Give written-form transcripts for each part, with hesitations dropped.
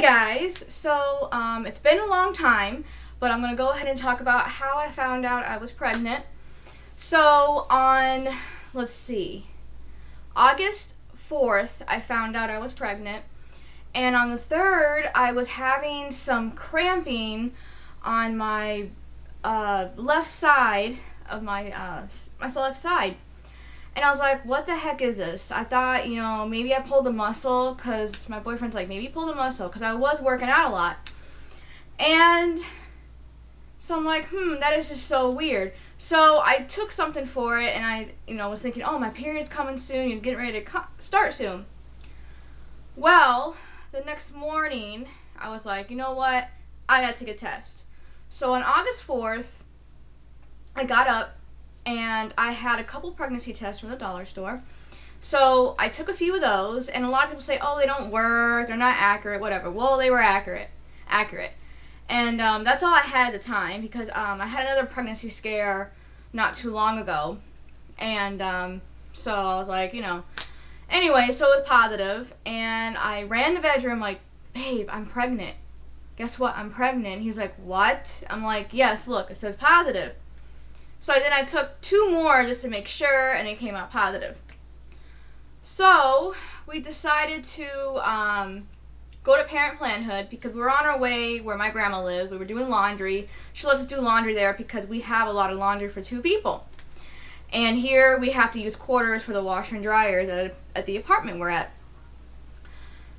Guys, so it's been a long time, but I'm gonna go ahead and talk about how I found out I was pregnant. So on, let's see, August 4th, I found out I was pregnant, and on the 3rd, I was having some cramping on my left side of my left side. And I was like, what the heck is this? I thought, maybe I pulled a muscle, because my boyfriend's like, maybe you pulled a muscle, because I was working out a lot. And so I'm like, that is just so weird. So I took something for it, and I, was thinking, oh, my period's coming soon, you're getting ready to start soon. Well, the next morning, I was like, you know what? I gotta take a test. So on August 4th, I got up, and I had a couple pregnancy tests from the dollar store. So I took a few of those, and a lot of people say, oh, they don't work, they're not accurate, whatever. Well, they were accurate. And that's all I had at the time, because I had another pregnancy scare not too long ago. And so I was like, Anyway, so it was positive, and I ran the bedroom like, babe, I'm pregnant. Guess what? I'm pregnant. He's like, what? I'm like, yes, look, it says positive. So then I took 2 more just to make sure, and it came out positive. So we decided to go to Parent Planhood, because we were on our way where my grandma lives. We were doing laundry. She lets us do laundry there because we have a lot of laundry for 2 people. And here we have to use quarters for the washer and dryers at the apartment we're at.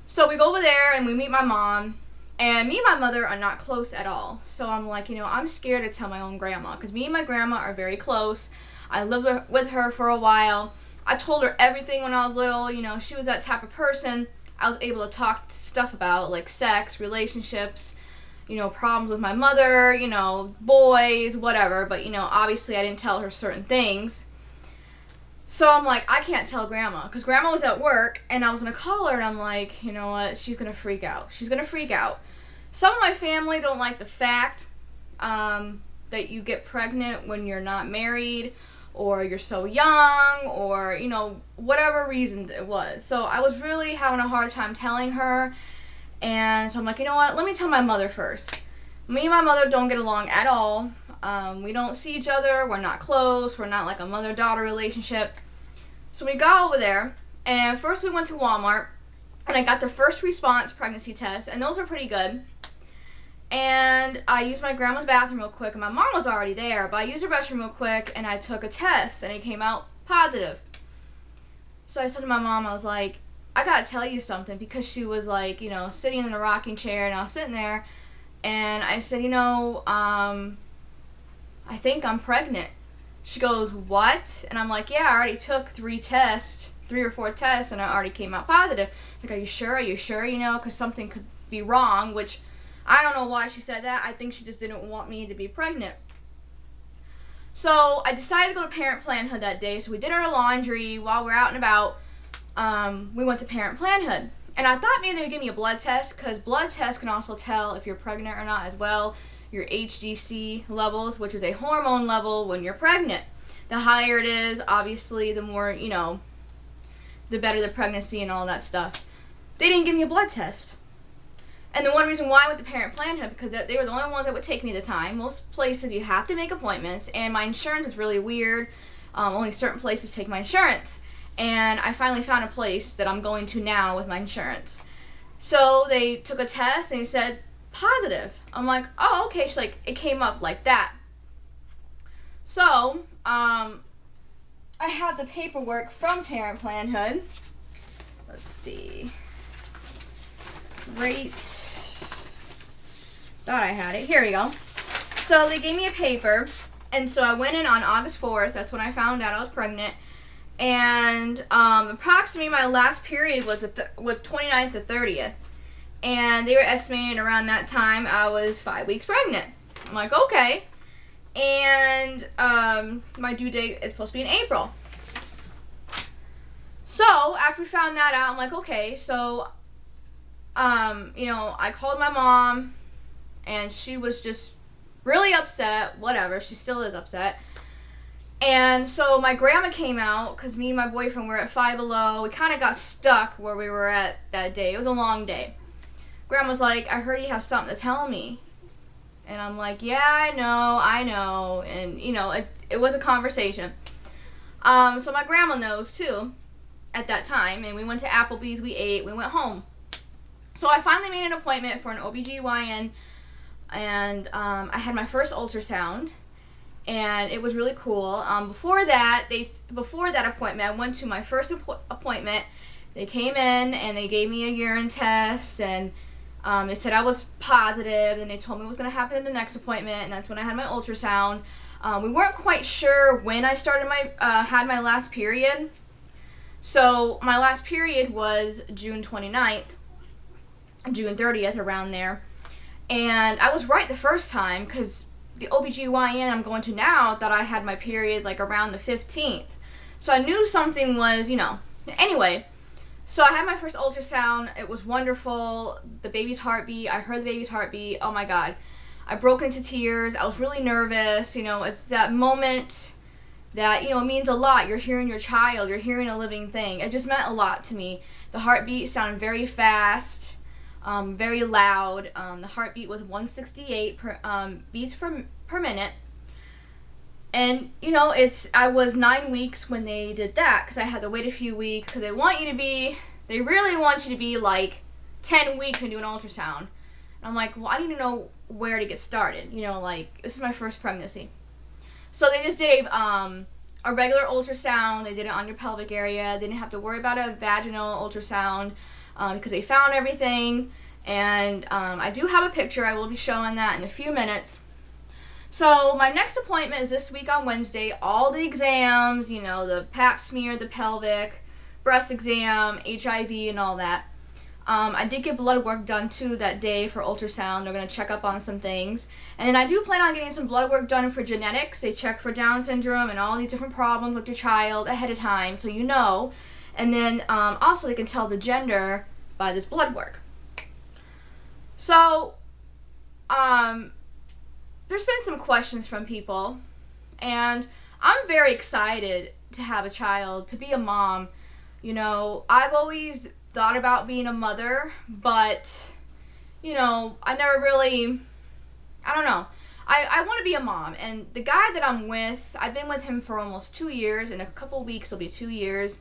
So we go over there and we meet my mom. And me and my mother are not close at all. So I'm like, I'm scared to tell my own grandma, because me and my grandma are very close. I lived with her for a while. I told her everything when I was little. She was that type of person I was able to talk stuff about, like sex, relationships, problems with my mother, boys, whatever. But, obviously I didn't tell her certain things. So I'm like, I can't tell grandma, because grandma was at work, and I was going to call her, and I'm like, you know what, she's going to freak out. She's going to freak out. Some of my family don't like the fact that you get pregnant when you're not married, or you're so young, or, whatever reason it was. So I was really having a hard time telling her, and so I'm like, you know what, let me tell my mother first. Me and my mother don't get along at all. We don't see each other. We're not close. We're not like a mother-daughter relationship. So we got over there, and first we went to Walmart, and I got the first response pregnancy test, and those are pretty good. And I used my grandma's bathroom real quick, and my mom was already there, but I used her restroom real quick, and I took a test, and it came out positive. So I said to my mom, I was like, I gotta tell you something, because she was like, sitting in a rocking chair, and I was sitting there, and I said, I think I'm pregnant. She goes, what? And I'm like, yeah, I already took 3 or 4 tests, and I already came out positive. Like, are you sure? Because something could be wrong, which I don't know why she said that. I think she just didn't want me to be pregnant. So I decided to go to Parent Planhood that day. So we did our laundry while we're out and about. We went to Parent Planhood. And I thought maybe they would give me a blood test, because blood tests can also tell if you're pregnant or not as well. Your HGC levels, which is a hormone level when you're pregnant. The higher it is, obviously, the more, the better the pregnancy and all that stuff. They didn't give me a blood test. And the one reason why I went to Parent Planhood, because they were the only ones that would take me the time. Most places you have to make appointments, and my insurance is really weird. Only certain places take my insurance. And I finally found a place that I'm going to now with my insurance. So they took a test, and they said, positive. I'm like, oh, okay. She's like, it came up like that. So, I have the paperwork from Parent Planhood. Let's see. Right. Thought I had it. Here we go. So they gave me a paper, and so I went in on August 4th. That's when I found out I was pregnant. And approximately my last period was 29th to 30th. And they were estimating around that time I was 5 weeks pregnant. I'm like, okay. And my due date is supposed to be in April. So after we found that out, I'm like, okay. So, I called my mom, and she was just really upset. Whatever, she still is upset. And so my grandma came out, because me and my boyfriend were at Five Below. We kind of got stuck where we were at that day. It was a long day. Grandma's like, I heard you have something to tell me. And I'm like, yeah, I know. And, you know, it was a conversation. So my grandma knows, too, at that time. And we went to Applebee's, we ate, we went home. So I finally made an appointment for an OBGYN. And I had my first ultrasound. And it was really cool. Before that appointment, I went to my first appointment. They came in and they gave me a urine test, and they said I was positive, and they told me what was going to happen in the next appointment, and that's when I had my ultrasound. We weren't quite sure when I started had my last period. So my last period was June 29th, June 30th, around there. And I was right the first time, because the OBGYN I'm going to now thought I had my period like around the 15th. So I knew something was, you know. Anyway, so I had my first ultrasound. It was wonderful. The baby's heartbeat. I heard the baby's heartbeat. Oh my God. I broke into tears. I was really nervous. You know, it's that moment that, you know, it means a lot. You're hearing your child. You're hearing a living thing. It just meant a lot to me. The heartbeat sounded very fast, very loud. The heartbeat was 168 beats per minute. And, you know, I was 9 weeks when they did that, because I had to wait a few weeks, because they really want you to be like 10 weeks and do an ultrasound. And I'm like, well, I need to know where to get started. You know, like, this is my first pregnancy. So they just did a regular ultrasound. They did it on your pelvic area. They didn't have to worry about a vaginal ultrasound because they found everything. And I do have a picture. I will be showing that in a few minutes. So my next appointment is this week on Wednesday. All the exams, you know, the pap smear, the pelvic, breast exam, HIV, and all that. I did get blood work done too that day for ultrasound. They're going to check up on some things. And then I do plan on getting some blood work done for genetics. They check for Down syndrome and all these different problems with your child ahead of time, so you know. And then also they can tell the gender by this blood work. So, there's been some questions from people, and I'm very excited to have a child, to be a mom. You know, I've always thought about being a mother, but, you know, I never really, I don't know. I want to be a mom, and the guy that I'm with, I've been with him for almost 2 years. In a couple of weeks, it'll be 2 years.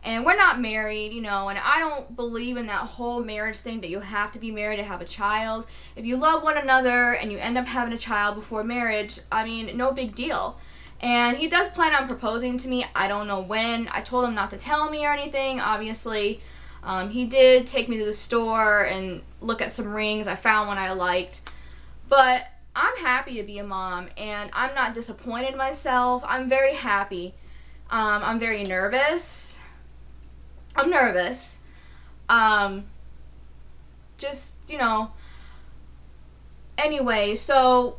And we're not married, you know, and I don't believe in that whole marriage thing that you have to be married to have a child. If you love one another and you end up having a child before marriage, I mean, no big deal. And he does plan on proposing to me. I don't know when. I told him not to tell me or anything, obviously. He did take me to the store and look at some rings. I found one I liked. But I'm happy to be a mom, and I'm not disappointed in myself. I'm very happy. I'm very nervous. I'm nervous. Just, you know. Anyway, so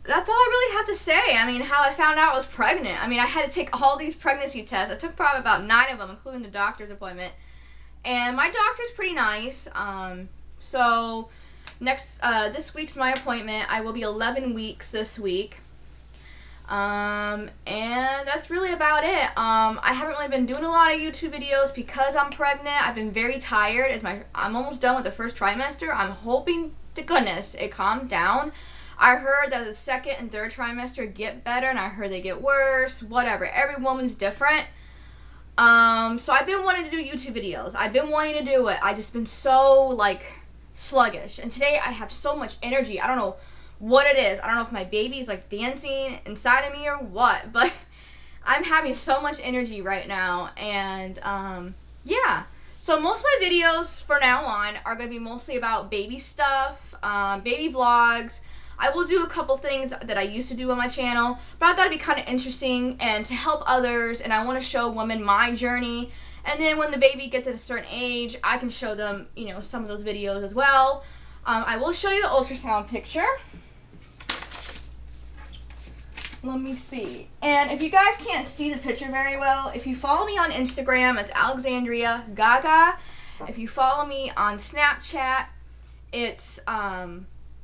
that's all I really have to say. I mean, how I found out I was pregnant. I mean, I had to take all these pregnancy tests. I took probably about 9 of them, including the doctor's appointment. And my doctor's pretty nice. So this week's my appointment. I will be 11 weeks this week. And that's really about it. I haven't really been doing a lot of YouTube videos because I'm pregnant. I've been very tired. I'm almost done with the first trimester. I'm hoping to goodness it calms down. I heard that the second and third trimester get better, and I heard they get worse. Whatever. Every woman's different. So I've been wanting to do YouTube videos. I've been wanting to do it. I just been so, like, sluggish. And today I have so much energy. I don't know what it is. I don't know if my baby's like dancing inside of me or what, but I'm having so much energy right now. And yeah, so most of my videos for now on are going to be mostly about baby stuff, baby vlogs. I will do a couple things that I used to do on my channel, but I thought it'd be kind of interesting and to help others, and I want to show women my journey. And then when the baby gets at a certain age, I can show them, you know, some of those videos as well. I will show you the ultrasound picture. Let me see. And if you guys can't see the picture very well, if you follow me on Instagram, it's Alexandria Gaga. If you follow me on Snapchat, it's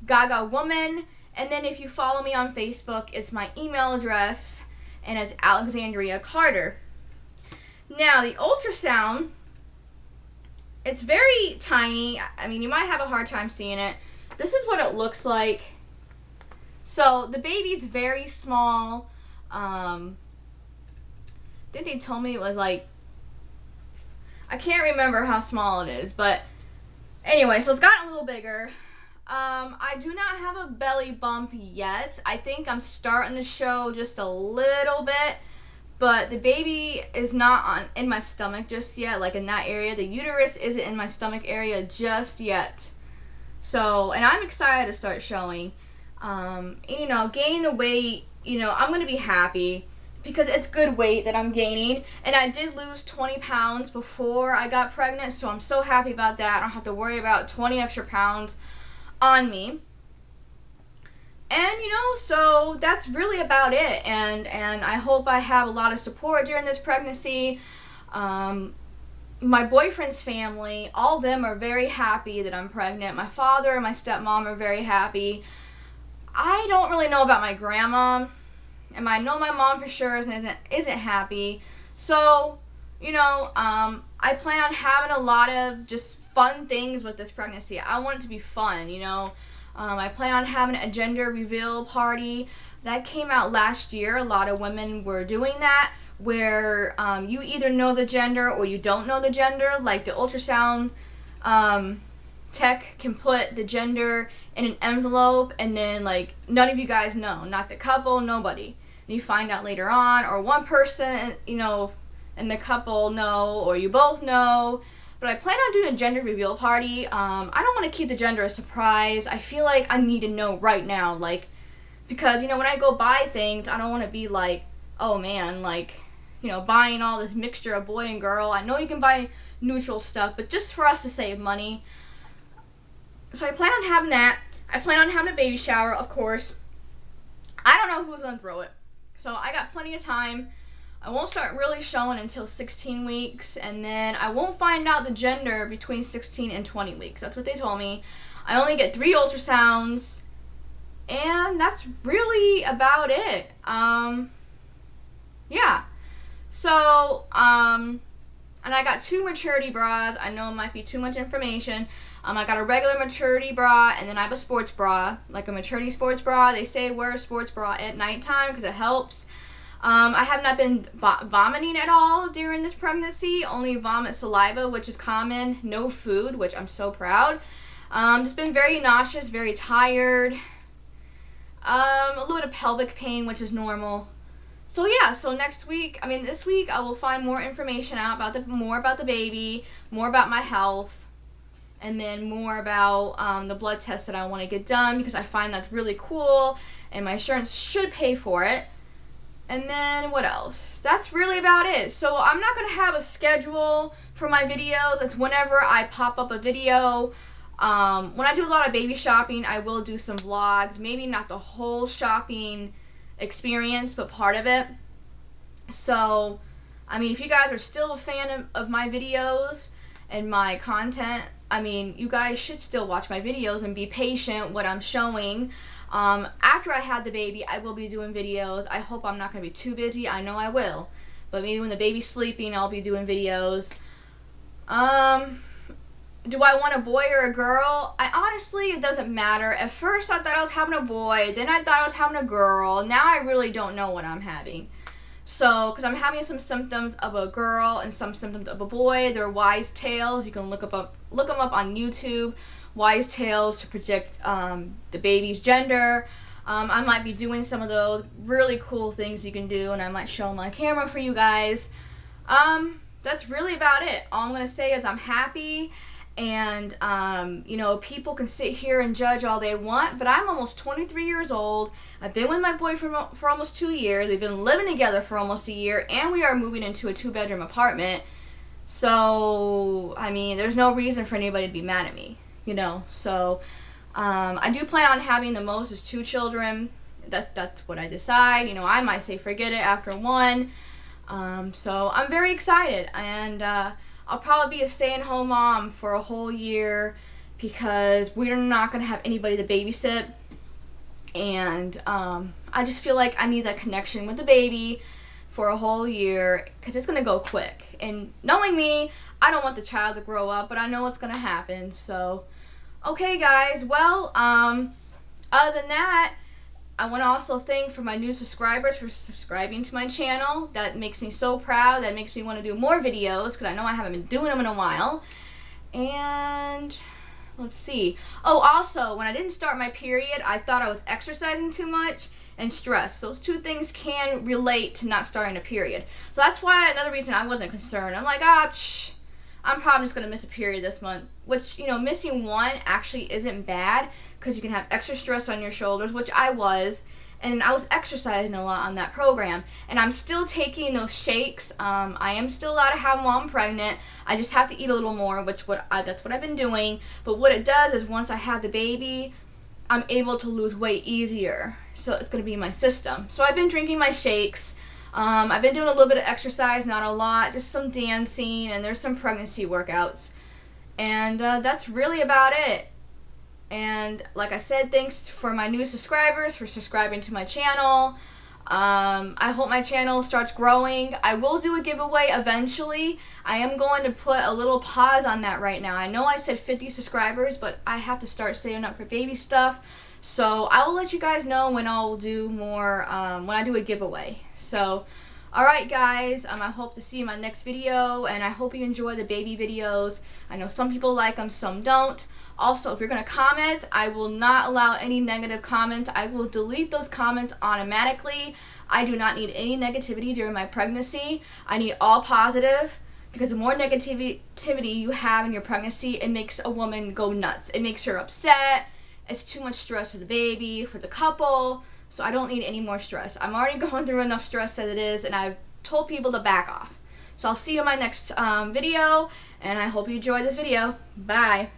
Gaga Woman. And then if you follow me on Facebook, it's my email address, and it's Alexandria Carter. Now, the ultrasound it's very tiny. I mean, you might have a hard time seeing it. This is what it looks like. So the baby's very small. I think they told me it was like, I can't remember how small it is, but anyway, so it's gotten a little bigger. I do not have a belly bump yet. I think I'm starting to show just a little bit, but the baby is not in my stomach just yet, like in that area. The uterus isn't in my stomach area just yet. So, and I'm excited to start showing. You know, gaining the weight, you know, I'm going to be happy because it's good weight that I'm gaining. And I did lose 20 pounds before I got pregnant, so I'm so happy about that. I don't have to worry about 20 extra pounds on me. And, you know, so that's really about it. And I hope I have a lot of support during this pregnancy. My boyfriend's family, all of them are very happy that I'm pregnant. My father and my stepmom are very happy. I don't really know about my grandma, and I know my mom for sure isn't happy. So, you know, I plan on having a lot of just fun things with this pregnancy. I want it to be fun, you know. I plan on having a gender reveal party. That came out last year. A lot of women were doing that, where you either know the gender or you don't know the gender. Like the ultrasound tech can put the gender in an envelope, and then like none of you guys know, not the couple, nobody. And you find out later on, or one person, you know, and the couple know, or you both know. But I plan on doing a gender reveal party. I don't want to keep the gender a surprise. I feel like I need to know right now, like, because, you know, when I go buy things, I don't want to be like, oh man, like, you know, buying all this mixture of boy and girl. I know you can buy neutral stuff, but just for us to save money. So I plan on having that. I plan on having a baby shower, of course. I don't know who's going to throw it. So I got plenty of time. I won't start really showing until 16 weeks, and then I won't find out the gender between 16 and 20 weeks. That's what they told me. I only get 3 ultrasounds, and that's really about it. Yeah. So, and I got 2 maturity bras. I know it might be too much information. I got a regular maturity bra, and then I have a sports bra, like a maturity sports bra. They say wear a sports bra at nighttime because it helps. I have not been vomiting at all during this pregnancy, only vomit saliva, which is common, no food, which I'm so proud. Just been very nauseous, very tired, a little bit of pelvic pain, which is normal. So yeah, so this week I will find more information out about more about the baby, more about my health, and then more about the blood test that I want to get done, because I find that's really cool, and my insurance should pay for it. And then what else? That's really about it. So I'm not going to have a schedule for my videos. It's whenever I pop up a video. When I do a lot of baby shopping, I will do some vlogs. Maybe not the whole shopping experience, but part of it. So, I mean, if you guys are still a fan of my videos and my content, I mean, you guys should still watch my videos and be patient what I'm showing. After I had the baby, I will be doing videos. I hope I'm not going to be too busy. I know I will. But maybe when the baby's sleeping, I'll be doing videos. Do I want a boy or a girl? Honestly, it doesn't matter. At first, I thought I was having a boy. Then I thought I was having a girl. Now I really don't know what I'm having. So, because I'm having some symptoms of a girl and some symptoms of a boy. They're wise tales. You can look them up on YouTube. Wise tales to predict the baby's gender. I might be doing some of those really cool things you can do, and I might show them on camera for you guys. That's really about it. All I'm going to say is I'm happy, and you know, people can sit here and judge all they want, but I'm almost 23 years old. I've been with my boyfriend for almost 2 years. We've been living together for almost a year, and we are moving into a 2-bedroom apartment. So, I mean, there's no reason for anybody to be mad at me. You know, so I do plan on having the most is 2 children. That's what I decide. You know, I might say forget it after 1. So I'm very excited, and I'll probably be a stay-at-home mom for a whole year because we're not going to have anybody to babysit. And I just feel like I need that connection with the baby for a whole year because it's going to go quick. And knowing me, I don't want the child to grow up, but I know what's gonna happen. So, okay, guys. Well, other than that, I want to also thank for my new subscribers for subscribing to my channel. That makes me so proud. That makes me want to do more videos because I know I haven't been doing them in a while. And let's see. Oh, also, when I didn't start my period, I thought I was exercising too much and stress. Those two things can relate to not starting a period. So that's why another reason I wasn't concerned. I'm like, I'm probably just going to miss a period this month. Which, missing one actually isn't bad because you can have extra stress on your shoulders, which I was. And I was exercising a lot on that program. And I'm still taking those shakes. I am still allowed to have them while I'm pregnant. I just have to eat a little more, that's what I've been doing. But what it does is once I have the baby, I'm able to lose weight easier. So it's going to be in my system. So I've been drinking my shakes. I've been doing a little bit of exercise, not a lot, just some dancing, and there's some pregnancy workouts. And that's really about it. And like I said, thanks for my new subscribers for subscribing to my channel. I hope my channel starts growing. I will do a giveaway eventually. I am going to put a little pause on that right now. I know I said 50 subscribers, but I have to start saving up for baby stuff. So I will let you guys know when I'll do more, when I do a giveaway. So, alright guys, I hope to see you in my next video, and I hope you enjoy the baby videos. I know some people like them, some don't. Also, if you're going to comment, I will not allow any negative comments. I will delete those comments automatically. I do not need any negativity during my pregnancy. I need all positive, because the more negativity you have in your pregnancy, it makes a woman go nuts. It makes her upset. It's too much stress for the baby, for the couple. So I don't need any more stress. I'm already going through enough stress as it is, and I've told people to back off. So I'll see you in my next video, and I hope you enjoyed this video. Bye.